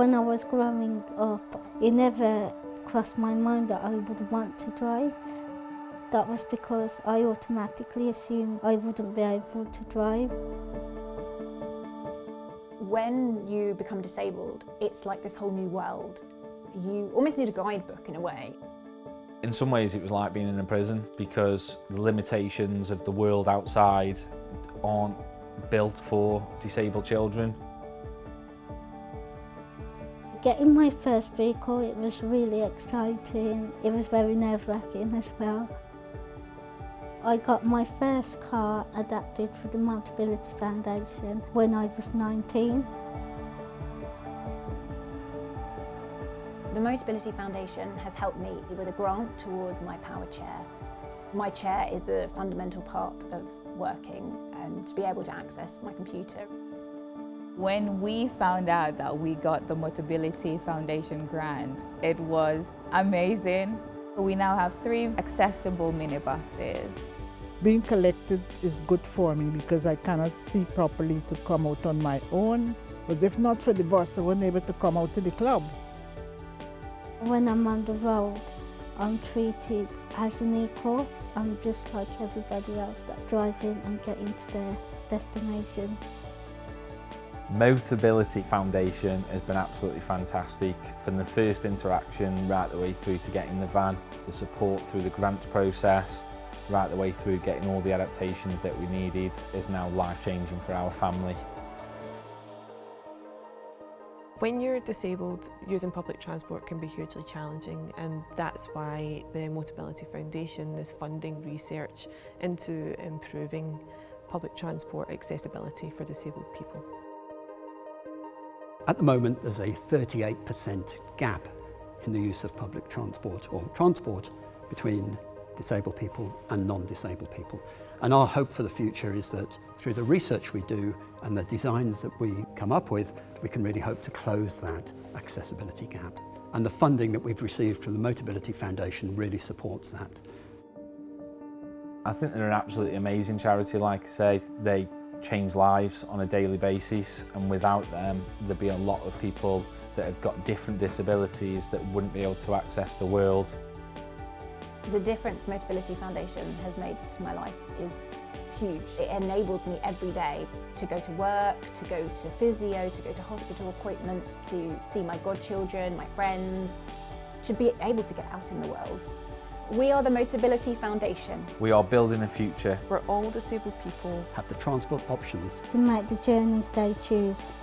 When I was growing up, it never crossed my mind that I would want to drive. That was because I automatically assumed I wouldn't be able to drive. When you become disabled, it's like this whole new world. You almost need a guidebook in a way. In some ways it was like being in a prison, because the limitations of the world outside aren't built for disabled children. Getting my first vehicle, it was really exciting. It was very nerve-wracking as well. I got my first car adapted for the Motability Foundation when I was 19. The Motability Foundation has helped me with a grant towards my power chair. My chair is a fundamental part of working and to be able to access my computer. When we found out that we got the Motability Foundation grant, it was amazing. We now have 3 accessible minibuses. Being collected is good for me because I cannot see properly to come out on my own. But if not for the bus, I wasn't able to come out to the club. When I'm on the road, I'm treated as an equal. I'm just like everybody else that's driving and getting to their destination. Motability Foundation has been absolutely fantastic, from the first interaction right the way through to getting the van, the support through the grant process, right the way through getting all the adaptations that we needed is now life-changing for our family. When you're disabled, using public transport can be hugely challenging, and that's why the Motability Foundation is funding research into improving public transport accessibility for disabled people. At the moment, there's a 38% gap in the use of public transport or transport between disabled people and non-disabled people. And our hope for the future is that through the research we do and the designs that we come up with, we can really hope to close that accessibility gap. And the funding that we've received from the Motability Foundation really supports that. I think they're an absolutely amazing charity. Like I say, they change lives on a daily basis, and without them there'd be a lot of people that have got different disabilities that wouldn't be able to access the world. The difference Motability Foundation has made to my life is huge. It enables me every day to go to work, to go to physio, to go to hospital appointments, to see my godchildren, my friends, to be able to get out in the world. We are the Motability Foundation. We are building a future Where all disabled people Have the transport options To make the journeys they choose.